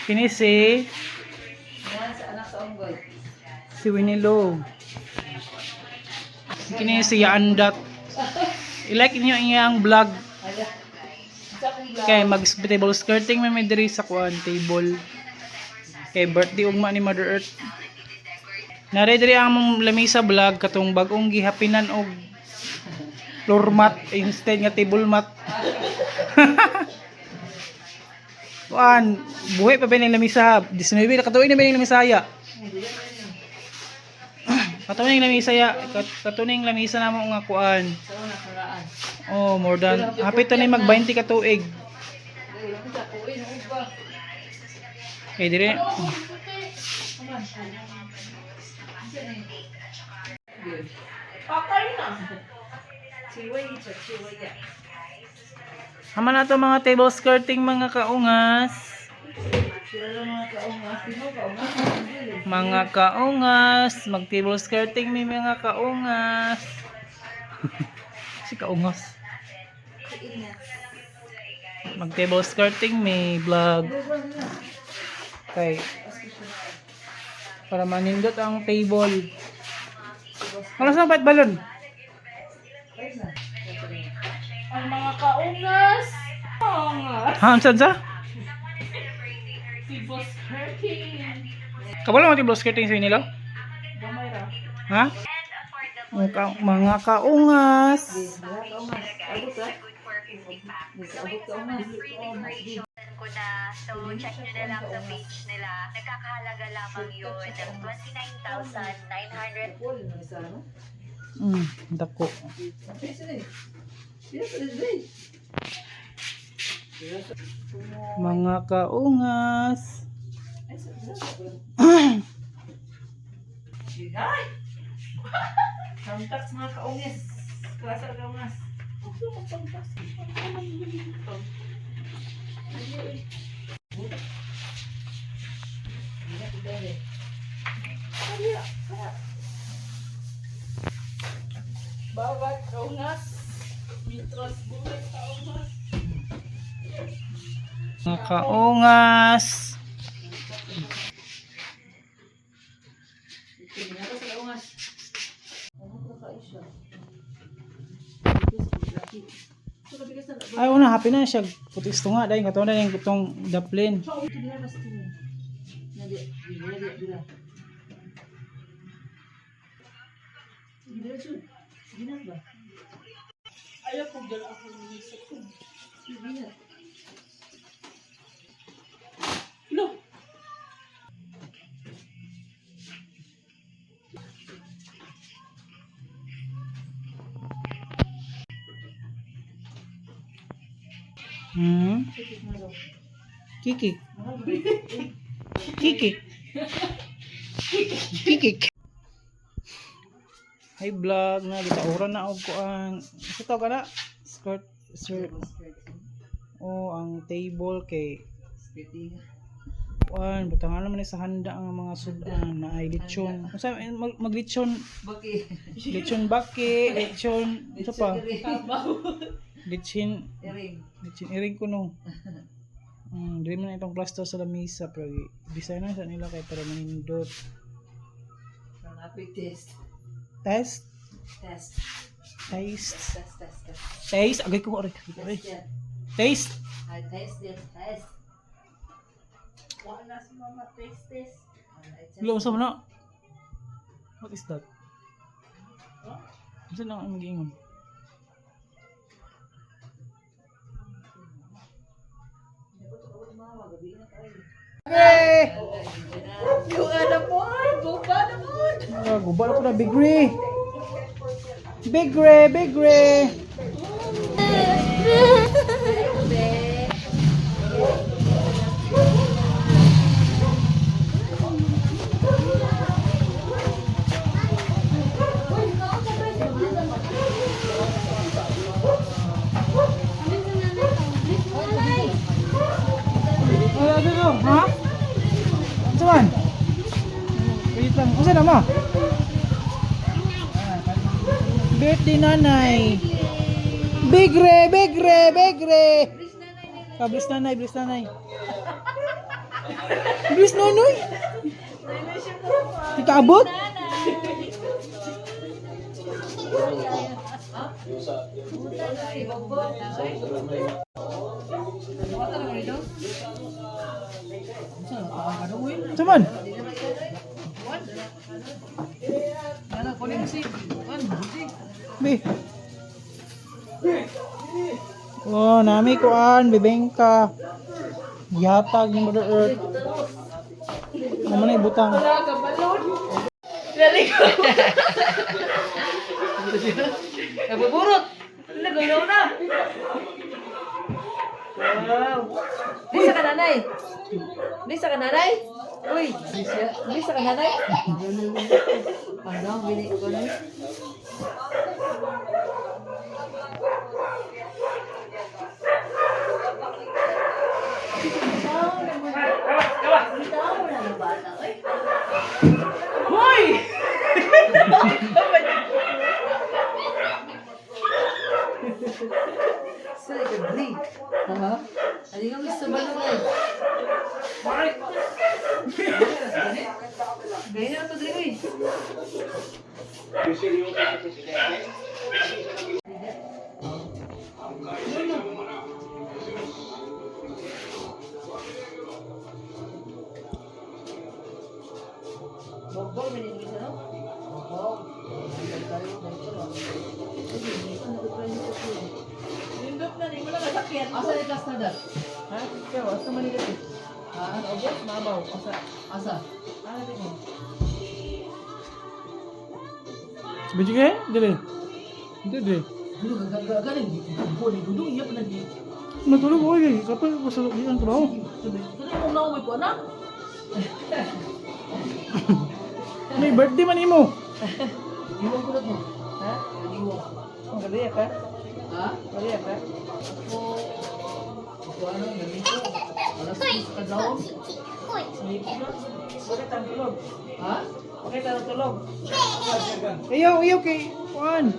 Kini si Yan sa anak sa unggoy. si Winnie Lo. Kini si Yaandat. I-like niyo iyang vlog. Ala. Sa akong vlog. Kay mag-table skirting may diri sa kuan table. Kay birthday ugma ni Mother Earth. Nare diri ang among lamisa vlog katong bag-ong gihapinan og floor mat instead nga table mat. Kuan, buhi pa ba yung lamisa? 19 na katuig na ba yung lamisaya? Katuig yung lamisaya, katuig lamisa na mo nga kuan. Sa una karaan. Oh, more than hapit na mag 20 katuig. Ay, wala ko sa kuwi ng uba. Kay dire. Patay na. Chiway ito, chiway ya. Hama na to mga table skirting mga kaungas. Sila lang mga kaungas. Sino kaungas? Mga kaungas, mag table skirting may mga kaungas. Si kaungas. Mag table skirting may vlog. Okay. Para manindot ang table. Alas na bait balon. Ang mga kaungas. Kaungas. Ha, saan sa? Si Boss Hurting. Kabalo mo table skirting sa inyo? Gamay ra. Ha? Mga kaungas. Mga kaungas. Abot ha? Abot kaungas. Ko na. So, check nyo na lang sa page nila. Nagkakahalaga lamang yun ng 29,900. Paul, ano isa ano? Dako. Sino eh? Sino sa display? Mga kaungas. Ay, sa Sigay! Samtaks mga kaungas. Klasa kaungas. Ano ang samtaks? Bawat kaungas. Mitros buhay kaungas. Mga kaungas. Tingnan ko sa kaungas. Ano ko ka isya? Ay, una, happy na siya. Putis to nga, dahil katong na yung itong daplin. Ayaw kong dala ako ng isa ko. No! Kiki. Kiki. Kiki. Hi vlog na gitauran na og kuan. Ito ka na skirt sir. Oh, ang table kay kuan butangan naman ni sa handa ang mga sudan na ay lechon. Unsa maglechon? Baki. Lechon baki, lechon ano pa? Lechon Ering. lechon iring kuno. Dili man itong plaster sa lamisa pero design na sa nila kay para manindot. Happy test. Test. Test. Taste. Test, test, test. Taste. Agay ko rin. Test yan. Taste. Ay, test yan. Test. Wala si mama. Test, test. Hello, sa na? What is that? Saan na ang mag-iingon? Hey! Yung ano mo? Guba naman. Gubal ako na, Big Ray! Big Ray! Big Ray! Ha? Saan? Wait lang. Ano na mo? Birthday nanay. Bigre, bigre, bigre. Kablis nanay, blis nanay. Bilis nonoy. Ika abot? Cuman. Be. Oh, nami kuan bibengka. Gihatag ni Mother Earth. Naman na ibutang. Nabuburot. Nagulaw na. Wow. Bisa ka nanay. Bisa ka nanay. Uy, bisa ka nanay. Ano, bili ko na. Hoy! Sila ka bli. Ha? Hindi ka gusto ba naman? Gaya na ito din eh. Bogbog, minigil siya, no? Bogbog. Lindot na, di mo na nasakyan. Asa ni class na dad? Ha? Kaya, asa Manila eh? Ha? Obos, mabaw. Asa? Ano din mo? Sabi sige, dire. Dire. Ano, gagaling. Bukod, dudong iya pa nag-i. Natulog ko kay kapal ko sa ang trabaho. Ito na yung nauwi ko, anak. May birthday man imo. Iwan ko na mo. Ha? Iwan. Ang galiya ka? Ha? Galiya ka? Ako ano, ganito. Alas 6 ka daw. Sleep na. Bakit ang tulog? Ha? Bakit ang tulog? Ayaw kay kuan.